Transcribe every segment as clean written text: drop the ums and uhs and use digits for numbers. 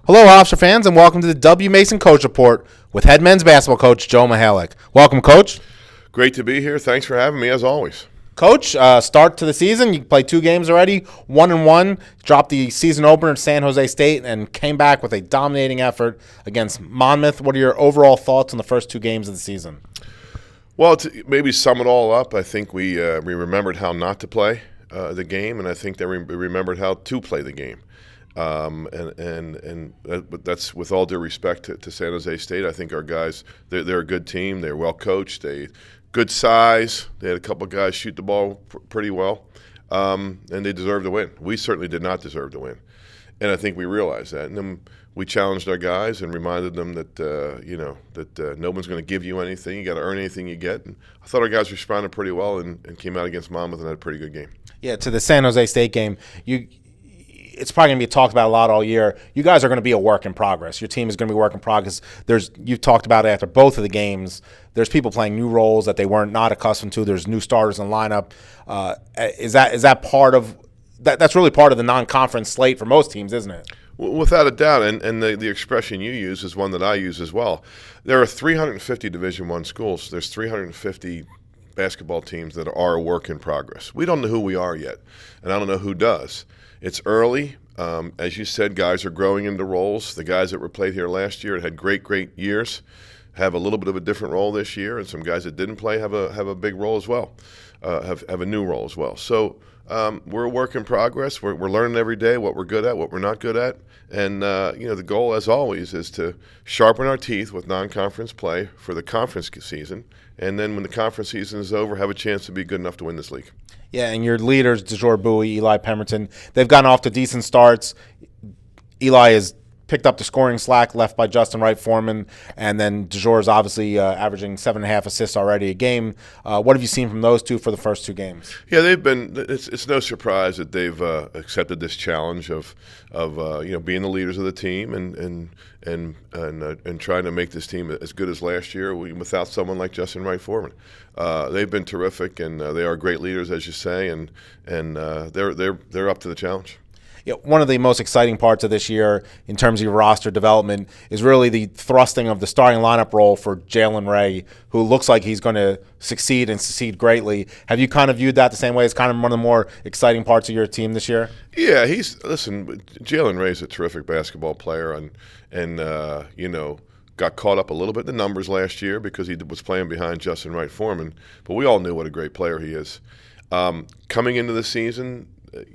Hello, Hofstra fans, and welcome to the W. Mason Coach Report with head men's basketball coach Joe Mihalich. Welcome, Coach. Great to be here. Thanks for having me, as always. Coach, start to the season. You played 2 games already, 1-1. Dropped the season opener at San Jose State and came back with a dominating effort against Monmouth. What are your overall thoughts on the first 2 games of the season? Well, to maybe sum it all up, I think we remembered how not to play the game, and I think that we remembered how to play the game. But that's with all due respect to San Jose State. I think our guys, they're a good team. They're well coached. They good size. They had a couple of guys shoot the ball pretty well, and they deserved to win. We certainly did not deserve to win, and I think we realized that. And then we challenged our guys and reminded them that no one's going to give you anything. You got to earn anything you get. And I thought our guys responded pretty well and came out against Monmouth and had a pretty good game. Yeah, to the San Jose State game, it's probably going to be talked about a lot all year. You guys are going to be a work in progress. Your team is going to be a work in progress. You've talked about it after both of the games. There's people playing new roles that they weren't not accustomed to. There's new starters in the lineup. Is that part of that? That's really part of the non-conference slate for most teams, isn't it? Without a doubt, and the expression you use is one that I use as well. There are 350 Division I schools. There's 350 basketball teams that are a work in progress. We don't know who we are yet, and I don't know who does. It's early. As you said, guys are growing into roles. The guys that were played here last year had great years have a little bit of a different role this year, and some guys that didn't play have a big role as well, have a new role as well. So we're a work in progress. We're learning every day what we're good at, what we're not good at, and the goal, as always, is to sharpen our teeth with non-conference play for the conference season, and then when the conference season is over, have a chance to be good enough to win this league. Yeah, and your leaders, DeJour Bowie, Eli Pemberton, they've gotten off to decent starts. Eli has picked up the scoring slack left by Justin Wright-Foreman, and then DeJour is obviously averaging 7.5 assists already a game. What have you seen from those two for the first 2 games? Yeah, they've been. It's no surprise that they've accepted this challenge of being the leaders of the team and trying to make this team as good as last year without someone like Justin Wright-Foreman. They've been terrific, and they are great leaders, as you say, and they're up to the challenge. Yeah, one of the most exciting parts of this year in terms of your roster development is really the thrusting of the starting lineup role for Jalen Ray, who looks like he's going to succeed and succeed greatly. Have you kind of viewed that the same way? It's kind of one of the more exciting parts of your team this year? Yeah, Jalen Ray's a terrific basketball player, and got caught up a little bit in the numbers last year because he was playing behind Justin Wright-Foreman, but we all knew what a great player he is. Coming into the season,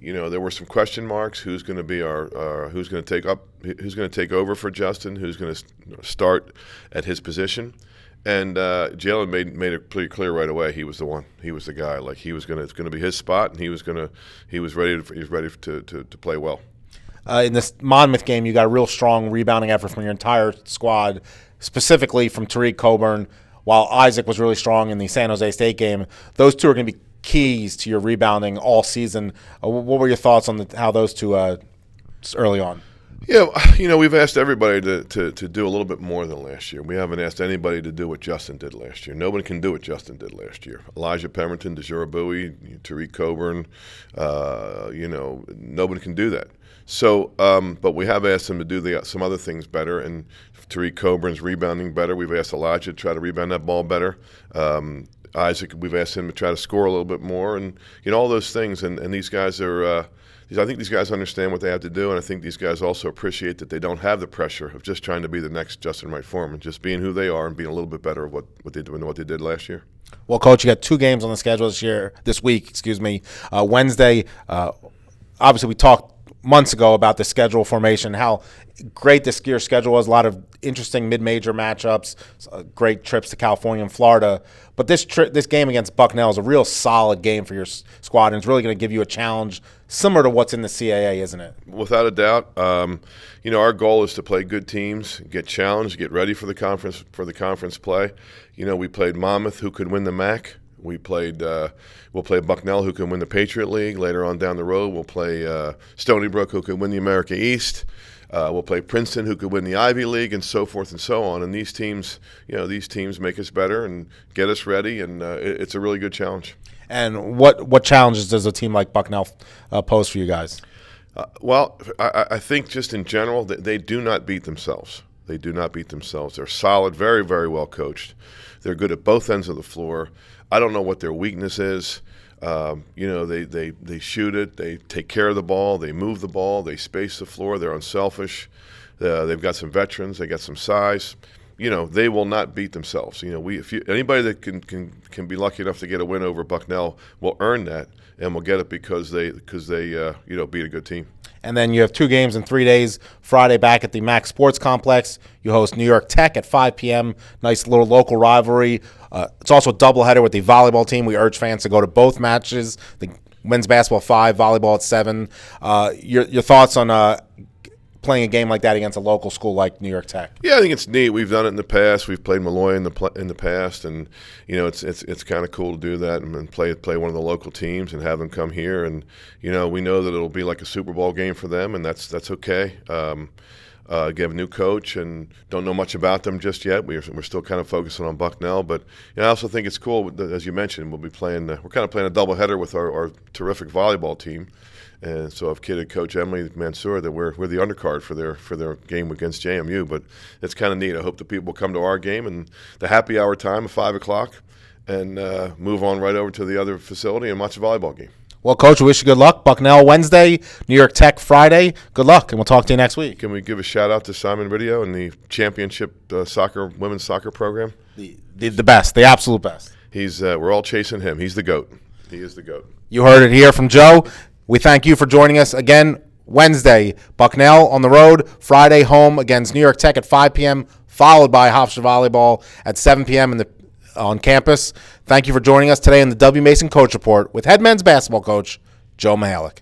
there were some question marks. Who's going to be who's going to take over for Justin? Who's going to start at his position? And Jalen made it pretty clear right away. He was the one. He was the guy. Like it's going to be his spot, and he was ready to play well. In this Monmouth game, you got a real strong rebounding effort from your entire squad, specifically from Tariq Coburn, while Isaac was really strong in the San Jose State game. Those two are going to be keys to your rebounding all season. What were your thoughts on how those two early on? Yeah, we've asked everybody to do a little bit more than last year. We haven't asked anybody to do what Justin did last year. Nobody can do what Justin did last year. Elijah Pemberton, DeJour Bowie, Tariq Coburn, nobody can do that. So, but we have asked him to do some other things better, and Tariq Coburn's rebounding better. We've asked Elijah to try to rebound that ball better. Isaac, we've asked him to try to score a little bit more, and all those things. And these guys are. I think these guys understand what they have to do, and I think these guys also appreciate that they don't have the pressure of just trying to be the next Justin Wright-Foreman, just being who they are and being a little bit better of what they did last year. Well, Coach, you got 2 games on the schedule this week. Wednesday. Obviously, we talked months ago about the schedule formation, how great this year's schedule was, a lot of interesting mid-major matchups, great trips to California and Florida. But this game against Bucknell is a real solid game for your squad, and it's really going to give you a challenge similar to what's in the CAA, isn't it? Without a doubt. Our goal is to play good teams, get challenged, get ready for the conference play. We played Monmouth, who could win the MAC. We'll play Bucknell, who can win the Patriot League. Later on down the road, we'll play Stony Brook, who can win the America East. We'll play Princeton, who could win the Ivy League, and so forth and so on. And these teams make us better and get us ready, and it's a really good challenge. And what challenges does a team like Bucknell pose for you guys? Well, I think just in general, they do not beat themselves. They do not beat themselves. They're solid, very, very well coached. They're good at both ends of the floor. I don't know what their weakness is. They shoot it. They take care of the ball. They move the ball. They space the floor. They're unselfish. They've got some veterans. They got some size. They will not beat themselves. Anybody that can be lucky enough to get a win over Bucknell will earn that, and will get it because they beat a good team. And then you have 2 games in 3 days. Friday back at the Max Sports Complex. You host New York Tech at 5 p.m. Nice little local rivalry. It's also a doubleheader with the volleyball team. We urge fans to go to both matches. The men's basketball 5, volleyball at 7. Your thoughts on playing a game like that against a local school like New York Tech? Yeah, I think it's neat. We've done it in the past. We've played Malloy in the past, and it's kind of cool to do that and play one of the local teams and have them come here. And we know that it'll be like a Super Bowl game for them, and that's okay. We have a new coach and don't know much about them just yet. We're still kind of focusing on Bucknell, but I also think it's cool. As you mentioned, we'll be playing. We're kind of playing a doubleheader with our terrific volleyball team. And so I've kidded Coach Emily Mansour that we're the undercard for their game against JMU. But it's kind of neat. I hope the people come to our game and the happy hour time of 5 o'clock and move on right over to the other facility and watch a volleyball game. Well, Coach, we wish you good luck. Bucknell Wednesday, New York Tech Friday. Good luck, and we'll talk to you next week. Can we give a shout-out to Simon Ridio and the championship women's soccer program? The best, the absolute best. We're all chasing him. He's the GOAT. He is the GOAT. You heard it here from Joe. We thank you for joining us again. Wednesday, Bucknell on the road. Friday, home against New York Tech at 5 p.m., followed by Hofstra volleyball at 7 p.m. on campus. Thank you for joining us today in the W. Mason Coach Report with head men's basketball coach Joe Mihalich.